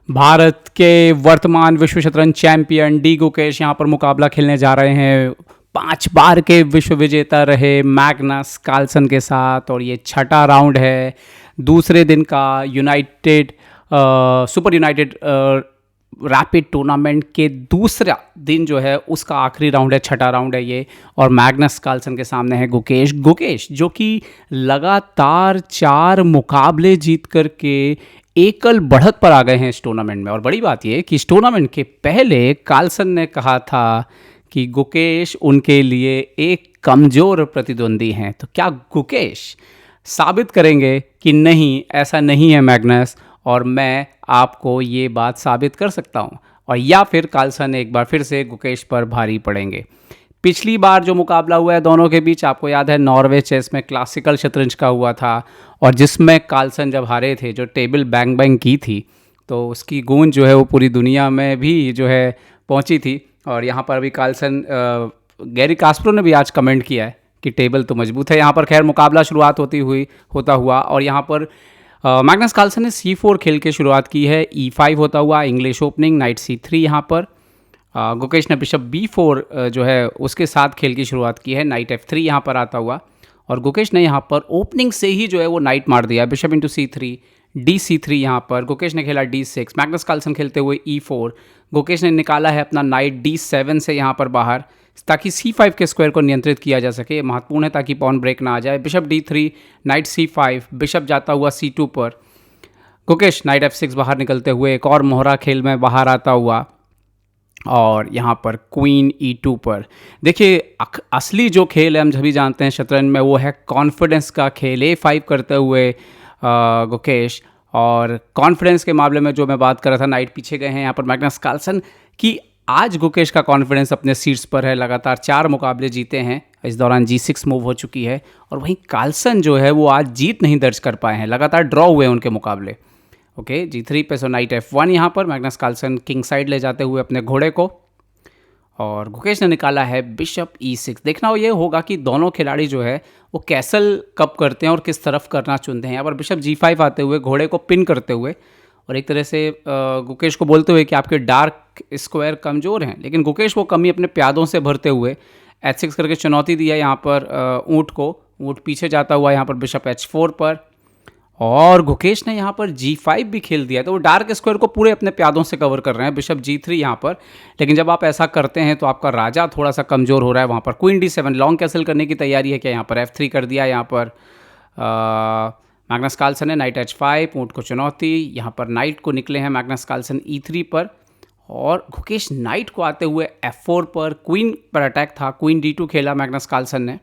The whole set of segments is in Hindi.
भारत के वर्तमान विश्व शतरंज चैंपियन डी गुकेश यहाँ पर मुकाबला खेलने जा रहे हैं 5 बार के विश्व विजेता रहे मैग्नस कार्लसन के साथ। और ये छठा राउंड है दूसरे दिन का सुपर यूनाइटेड रैपिड टूर्नामेंट के दूसरा दिन जो है उसका आखिरी राउंड है, छठा राउंड है ये। और मैग्नस कार्लसन के सामने है गुकेश जो कि लगातार 4 मुकाबले जीत करके एकल बढ़त पर आ गए हैं इस टूर्नामेंट में। और बड़ी बात यह कि इस टूर्नामेंट के पहले कार्लसन ने कहा था कि गुकेश उनके लिए एक कमज़ोर प्रतिद्वंदी हैं। तो क्या गुकेश साबित करेंगे कि नहीं, ऐसा नहीं है मैग्नस, और मैं आपको ये बात साबित कर सकता हूँ, और या फिर कार्लसन एक बार फिर से गुकेश पर भारी पड़ेंगे। पिछली बार जो मुकाबला हुआ है दोनों के बीच, आपको याद है, नॉर्वे चेस में क्लासिकल शतरंज का हुआ था, और जिसमें कार्लसन जब हारे थे, जो टेबल बैंग बैंग की थी, तो उसकी गूंज जो है वो पूरी दुनिया में भी जो है पहुंची थी। और यहाँ पर अभी कार्लसन, गैरी कास्परो ने भी आज कमेंट किया है कि टेबल तो मजबूत है। यहाँ पर खैर मुकाबला शुरुआत होता हुआ, और यहाँ पर मैग्नस कार्लसन ने C4 खेल के शुरुआत की है, E5 होता हुआ, इंग्लिश ओपनिंग, नाइट C3। यहाँ पर गुकेश ने बिशप B4 जो है उसके साथ खेल की शुरुआत की है, नाइट F3 यहाँ पर आता हुआ। और गुकेश ने यहाँ पर ओपनिंग से ही जो है वो नाइट मार दिया, बिशप इंटू C3, D3। यहाँ पर गुकेश ने खेला D6, मैग्नस कार्लसन खेलते हुए E4। गुकेश ने निकाला है अपना नाइट D7 से यहाँ पर बाहर, ताकि C5 के स्क्वायर को नियंत्रित किया जा सके। महत्वपूर्ण है ताकि पॉन ब्रेक ना आ जाए। Bishop D3, night C5, bishop जाता हुआ C2 पर। गुकेश नाइट F6 बाहर निकलते हुए एक और मोहरा खेल में बाहर आता हुआ, और यहाँ पर क्वीन E2 पर। देखिए, असली जो खेल है हम सभी जानते हैं शतरंज में, वो है कॉन्फिडेंस का खेल। A5 करते हुए गुकेश, और कॉन्फिडेंस के मामले में जो मैं बात कर रहा था, नाइट पीछे गए हैं यहाँ पर मैग्नस कार्लसन की। आज गुकेश का कॉन्फिडेंस अपने सीट्स पर है, लगातार 4 मुकाबले जीते हैं, इस दौरान G6 मूव हो चुकी है। और वहीं कार्लसन जो है वो आज जीत नहीं दर्ज कर पाए हैं, लगातार ड्रॉ हुए हैं उनके मुकाबले। ओके, G3 पे सो नाइट F1 यहाँ पर मैग्नस कार्लसन किंग साइड ले जाते हुए अपने घोड़े को, और गुकेश ने निकाला है बिशप E6। देखना ये होगा कि दोनों खिलाड़ी जो है वो कैसल कब करते हैं और किस तरफ करना चुनते हैं। यहाँ पर बिशप G5 आते हुए घोड़े को पिन करते हुए, और एक तरह से गुकेश को बोलते हुए कि आपके डार्क स्क्वायर कमज़ोर हैं, लेकिन गुकेश वो कमी अपने प्यादों से भरते हुए H6 करके चुनौती दिया यहाँ पर ऊँट को। ऊँट पीछे जाता हुआ यहाँ पर बिशप H4 पर, और गुकेश ने यहाँ पर G5 भी खेल दिया, तो वो डार्क स्क्वायर को पूरे अपने प्यादों से कवर कर रहे हैं। बिशप G3 यहाँ पर, लेकिन जब आप ऐसा करते हैं तो आपका राजा थोड़ा सा कमज़ोर हो रहा है। वहाँ पर क्वीन D7 लॉन्ग कैसल करने की तैयारी है क्या? यहाँ पर F3 कर दिया। यहाँ पर मैग्नस कार्लसन ने नाइट H5, ऊँट को चुनौती। यहाँ पर नाइट को निकले हैं मैग्नस कार्लसन E3 पर, और गुकेश नाइट को आते हुए F4 पर। क्वीन पर अटैक था, क्वीन D2 खेला मैग्नस कार्लसन ने।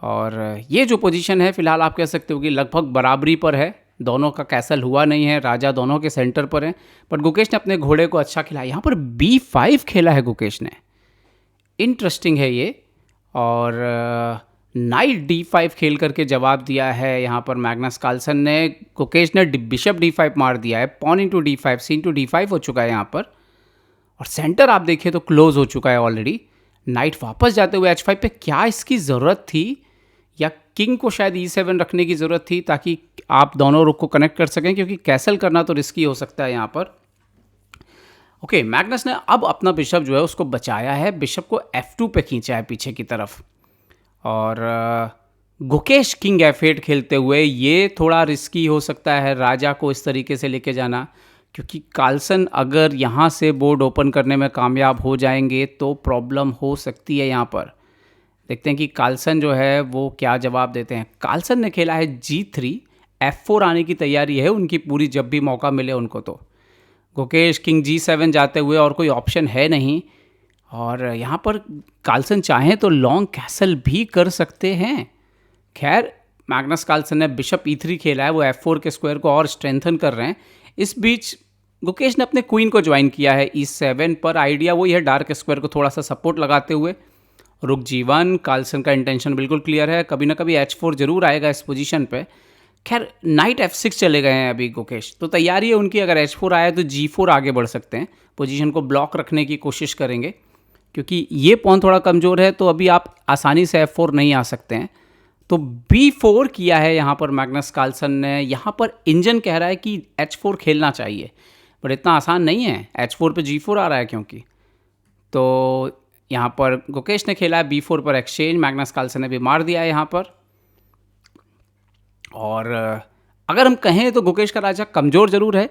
और ये जो पोजीशन है फिलहाल आप कह सकते हो कि लगभग बराबरी पर है, दोनों का कैसल हुआ नहीं है, राजा दोनों के सेंटर पर हैं। पर गुकेश ने अपने घोड़े को अच्छा खिलाया। यहाँ पर B5 खेला है गुकेश ने, इंटरेस्टिंग है ये। और नाइट D5 खेल करके जवाब दिया है यहाँ पर मैग्नस कार्लसन ने। गुकेश ने बिशप D5 मार दिया है, पॉन इंटू D5, सी इंटू D5 हो चुका है यहाँ पर, और सेंटर आप देखिए तो क्लोज हो चुका है ऑलरेडी। नाइट वापस जाते हुए H5 पे, क्या इसकी ज़रूरत थी, या किंग को शायद E7 रखने की ज़रूरत थी ताकि आप दोनों रुख को कनेक्ट कर सकें, क्योंकि कैसल करना तो रिस्की हो सकता है यहाँ पर। ओके, मैग्नस ने अब अपना बिशप जो है उसको बचाया है, बिशप को F2 पे खींचा है पीछे की तरफ। और गुकेश किंग F8 खेलते हुए, ये थोड़ा रिस्की हो सकता है राजा को इस तरीके से लेके जाना, क्योंकि कार्लसन अगर यहाँ से बोर्ड ओपन करने में कामयाब हो जाएंगे तो प्रॉब्लम हो सकती है। यहाँ पर देखते हैं कि कार्लसन जो है वो क्या जवाब देते हैं। कार्लसन ने खेला है G3, F4 आने की तैयारी है उनकी पूरी, जब भी मौका मिले उनको। तो गुकेश किंग G7 जाते हुए, और कोई ऑप्शन है नहीं। और यहाँ पर कार्लसन चाहें तो लॉन्ग कैसल भी कर सकते हैं। खैर, मैग्नस कार्लसन ने बिशप E3 खेला है, वो F4 के स्क्वायर को और स्ट्रेंथन कर रहे हैं। इस बीच गुकेश ने अपने क्वीन को ज्वाइन किया है E7 पर। आइडिया वही है, डार्क स्क्वायर को थोड़ा सा सपोर्ट लगाते हुए। रुक G1, कार्लसन का इंटेंशन बिल्कुल क्लियर है, कभी ना कभी H4 जरूर आएगा इस पोजीशन पे। खैर, नाइट F6 चले गए हैं अभी गुकेश, तो तैयारी है उनकी, अगर H4 आया तो G4 आगे बढ़ सकते हैं, पोजीशन को ब्लॉक रखने की कोशिश करेंगे, क्योंकि ये पॉन थोड़ा कमज़ोर है, तो अभी आप आसानी से F4 नहीं आ सकते हैं। तो B4 किया है यहाँ पर मैग्नस कार्लसन ने। यहाँ पर इंजन कह रहा है कि H4 खेलना चाहिए। पर इतना आसान नहीं है। H4 पे G4 आ रहा है क्योंकि, तो यहाँ पर गुकेश ने खेला है B4 पर एक्सचेंज, मैग्नस कार्लसन ने भी मार दिया है यहाँ पर। और अगर हम कहें तो गुकेश का राजा कमज़ोर ज़रूर है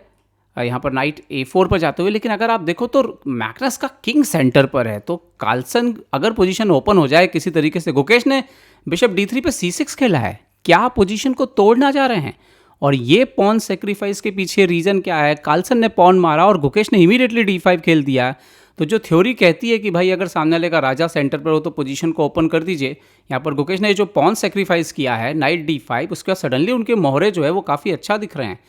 यहाँ पर नाइट A4 पर जाते हुए, लेकिन अगर आप देखो तो मैग्नस का किंग सेंटर पर है, तो कार्लसन अगर पोजीशन ओपन हो जाए किसी तरीके से, गुकेश ने बिशप D3 पे C6 खेला है, क्या पोजीशन को तोड़ना जा रहे हैं। और ये पॉन सेक्रीफाइस के पीछे रीज़न क्या है, कार्लसन ने पॉन मारा और गुकेश ने इमीडिएटली D5 खेल दिया। तो जो थ्योरी कहती है कि भाई अगर सामने वाले का राजा सेंटर पर हो तो पोजीशन को ओपन कर दीजिए, यहाँ पर गुकेश ने जो पॉन सेक्रीफाइस किया है नाइट D5, उसके बाद सडनली उनके मोहरे जो है वो काफ़ी अच्छा दिख रहे हैं,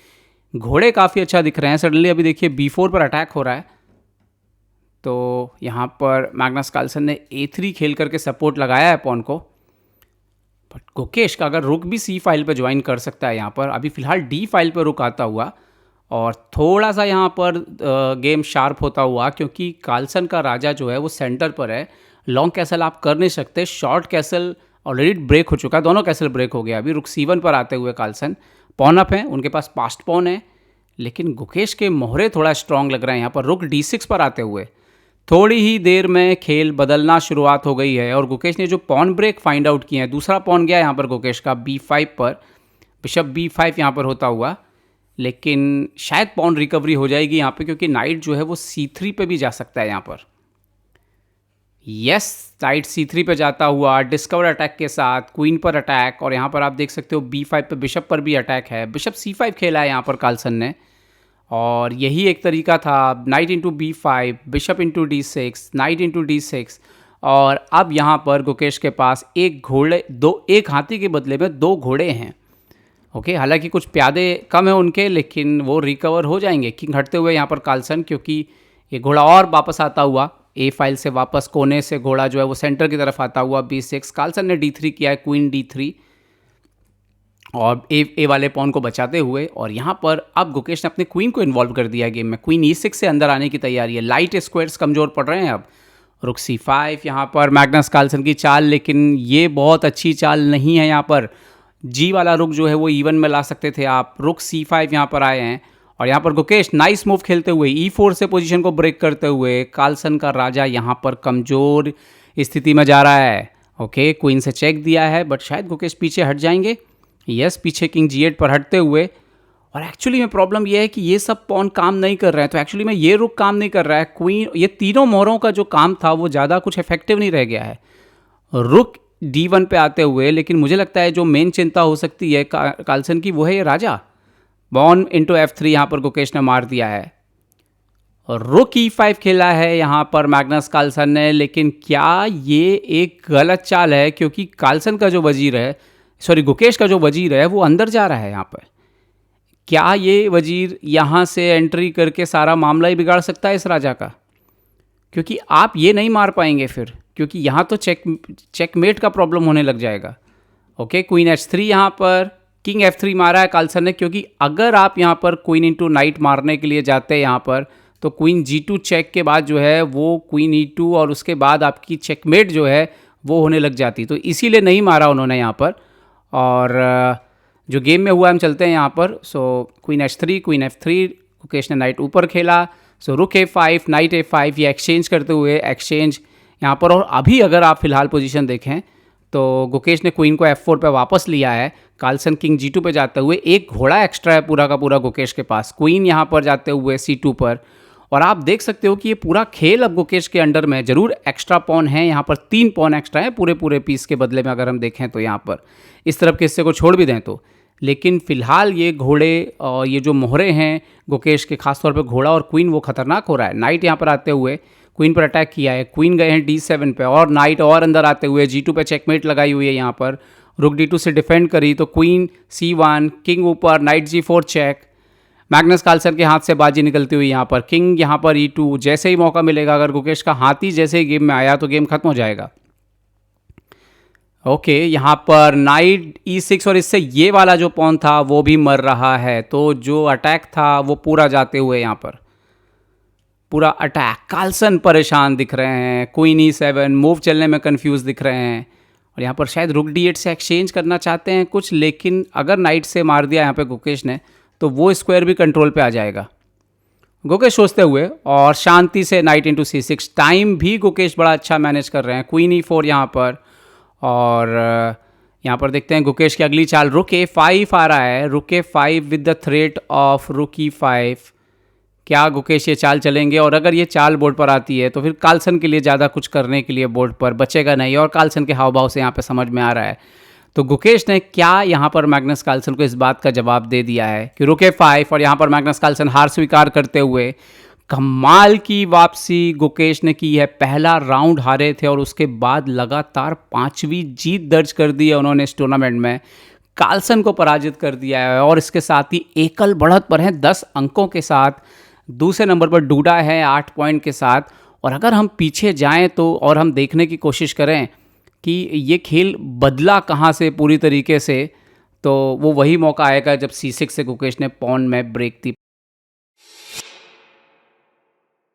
घोड़े काफ़ी अच्छा दिख रहे हैं सडनली। अभी देखिए B4 पर अटैक हो रहा है, तो यहाँ पर मैग्नस कार्लसन ने A3 खेल करके सपोर्ट लगाया है पॉन को। बट गुकेश का अगर रुक भी C फाइल पे ज्वाइन कर सकता है यहाँ पर, अभी फ़िलहाल D फाइल पे रुक आता हुआ, और थोड़ा सा यहाँ पर गेम शार्प होता हुआ, क्योंकि कार्लसन का राजा जो है वो सेंटर पर है। लॉन्ग कैसल आप कर नहीं सकते, शॉर्ट कैसल ऑलरेडी ब्रेक हो चुका है, दोनों कैसल ब्रेक हो गया। अभी रुक C1 पर आते हुए कार्लसन पॉन अप है, उनके पास पास्ट पॉन है, लेकिन गुकेश के मोहरे थोड़ा स्ट्रांग लग रहे हैं यहाँ पर। रुक D6 पर आते हुए थोड़ी ही देर में खेल बदलना शुरुआत हो गई है, और गुकेश ने जो पॉन ब्रेक फाइंड आउट किए हैं, दूसरा पॉन गया यहाँ पर गुकेश का B5 पर, बिशप B5 यहाँ पर होता हुआ, लेकिन शायद पॉन रिकवरी हो जाएगी यहाँ पे, क्योंकि नाइट जो है वो C3 पे भी जा सकता है यहाँ पर। यस, नाइट C3 पे जाता हुआ डिस्कवर अटैक के साथ क्वीन पर अटैक, और यहाँ पर आप देख सकते हो B5 पे बिशप पर भी अटैक है। बिशप C5 खेला है यहाँ पर कार्लसन ने, और यही एक तरीका था, night into B5, bishop into D6, night into D6, और अब यहाँ पर गुकेश के पास एक हाथी के बदले में 2 घोड़े हैं। ओके, हालांकि कुछ प्यादे कम है उनके, लेकिन वो रिकवर हो जाएंगे। किंग हटते हुए यहाँ पर कार्लसन, क्योंकि ये घोड़ा और वापस आता हुआ A फाइल से वापस कोने से घोड़ा जो है वो सेंटर की तरफ आता हुआ B6, कार्लसन ने D3 किया है, क्वीन D3, और ए वाले पॉन को बचाते हुए। और यहाँ पर अब गुकेश ने अपने क्वीन को इन्वॉल्व कर दिया गेम में, क्वीन E6 से अंदर आने की तैयारी है। लाइट स्क्वायर्स कमज़ोर पड़ रहे हैं अब। रुक C5 यहाँ पर मैग्नस कार्लसन की चाल, लेकिन ये बहुत अच्छी चाल नहीं है। यहाँ पर G वाला रुक जो है वो E1 में ला सकते थे आप। रुक C5 यहाँ पर आए हैं, और यहाँ पर गुकेश नाइस मूव खेलते हुए E4 से पोजीशन को ब्रेक करते हुए, कार्लसन का राजा यहाँ पर कमज़ोर स्थिति में जा रहा है। ओके, क्वीन से चेक दिया है, बट शायद गुकेश पीछे हट जाएंगे। यस, पीछे किंग G8 पर हटते हुए, और एक्चुअली में प्रॉब्लम यह है कि ये सब पॉन काम नहीं कर रहे हैं, तो एक्चुअली में ये रुक काम नहीं कर रहा है। क्वीन, ये तीनों मोहरों का जो काम था वो ज़्यादा कुछ इफेक्टिव नहीं रह गया है रुक D1 पे आते हुए। लेकिन मुझे लगता है जो मेन चिंता हो सकती है कार्लसन की, वो है ये राजा। पॉन इंटू F3 यहाँ पर गुकेश ने मार दिया है, और रुक E5 खेला है यहाँ पर मैग्नस कार्लसन ने, लेकिन क्या ये एक गलत चाल है, क्योंकि कार्लसन का जो वजीर है, गुकेश का जो वजीर है वो अंदर जा रहा है यहाँ पर। क्या ये वजीर यहाँ से एंट्री करके सारा मामला ही बिगाड़ सकता है इस राजा का, क्योंकि आप ये नहीं मार पाएंगे फिर, क्योंकि यहाँ तो चेकमेट का प्रॉब्लम होने लग जाएगा। ओके, क्वीन H3 यहाँ पर, किंग F3 मारा है कार्लसन ने, क्योंकि अगर आप यहाँ पर क्वीन इंटू नाइट मारने के लिए जाते हैं यहाँ पर, तो क्वीन G2 चेक के बाद जो है वो क्वीन E2, और उसके बाद आपकी चेकमेट जो है वो होने लग जाती, तो इसीलिए नहीं मारा उन्होंने यहाँ पर। और जो गेम में हुआ हम चलते हैं यहाँ पर। सो queen H3, queen F3, Gukesh ने नाइट ऊपर खेला। सो रुक A5, नाइट A5, ये एक्सचेंज करते हुए एक्सचेंज यहाँ पर। और अभी अगर आप फिलहाल पोजीशन देखें तो गुकेश ने क्वीन को F4 पे वापस लिया है, कार्लसन किंग G2 पे जाते हुए, एक घोड़ा एक्स्ट्रा है पूरा का पूरा गुकेश के पास, क्वीन यहाँ पर जाते हुए C2 पर। और आप देख सकते हो कि ये पूरा खेल अब गुकेश के अंडर में, जरूर एक्स्ट्रा पॉन है यहाँ पर, 3 पॉन एक्स्ट्रा है पूरे पीस के बदले में, अगर हम देखें तो यहाँ पर इस तरफ के हिस्से को छोड़ भी दें तो। लेकिन फिलहाल ये घोड़े और ये जो मोहरे हैं गुकेश के, खासतौर पे घोड़ा और क्वीन, वो खतरनाक हो रहा है। नाइट यहाँ पर आते हुए क्वीन पर अटैक किया है, क्वीन गए हैं D7 पे, और नाइट और अंदर आते हुए G2 पे चेकमेट लगाई हुई है यहाँ पर। रुक D2 से डिफेंड करी तो क्वीन C1, किंग ऊपर, knight G4 check, Magnus Carlsen के हाथ से बाजी निकलती हुई यहाँ पर। किंग यहाँ पर E2, जैसे ही मौका मिलेगा, अगर गुकेश का हाथी जैसे ही गेम में आया तो गेम खत्म हो जाएगा। ओके, यहाँ पर नाइट E6, और इससे ये वाला जो पॉन था वो भी मर रहा है, तो जो अटैक था वो पूरा जाते हुए यहाँ पर पूरा अटैक। कार्लसन परेशान दिख रहे हैं, क्वीन E7, मूव चलने में कंफ्यूज दिख रहे हैं, और यहाँ पर शायद रुक D8 से एक्सचेंज करना चाहते हैं कुछ, लेकिन अगर नाइट से मार दिया यहाँ पे गुकेश ने तो वो स्क्वायर भी कंट्रोल पे आ जाएगा। गुकेश सोचते हुए और शांति से नाइट इंटू C6। टाइम भी गुकेश बड़ा अच्छा मैनेज कर रहे हैं। क्वीन E4 यहाँ पर, और यहाँ पर देखते हैं गुकेश की अगली चाल रुक A5 आ रहा है। रुक A5 with the threat of रुक E5। क्या गुकेश ये चाल चलेंगे? और अगर ये चाल बोर्ड पर आती है तो फिर कार्लसन के लिए ज़्यादा कुछ करने के लिए बोर्ड पर बचेगा नहीं, और कार्लसन के हाव भाव से यहाँ पे समझ में आ रहा है। तो गुकेश ने क्या यहाँ पर मैग्नस कार्लसन को इस बात का जवाब दे दिया है कि रुक A5, और यहाँ पर मैग्नस कार्लसन हार स्वीकार करते हुए कमाल की वापसी गुकेश ने की है। पहला राउंड हारे थे और उसके बाद लगातार 5वीं जीत दर्ज कर दी है उन्होंने इस टूर्नामेंट में। कार्लसन को पराजित कर दिया है और इसके साथ ही एकल बढ़त पर हैं 10 अंकों के साथ। दूसरे नंबर पर डूडा है 8 पॉइंट के साथ। और अगर हम पीछे जाएं तो और हम देखने की कोशिश करें कि ये खेल बदला कहाँ से पूरी तरीके से, तो वो वही मौका आएगा जब C6 से गुकेश ने पॉन में ब्रेक दी।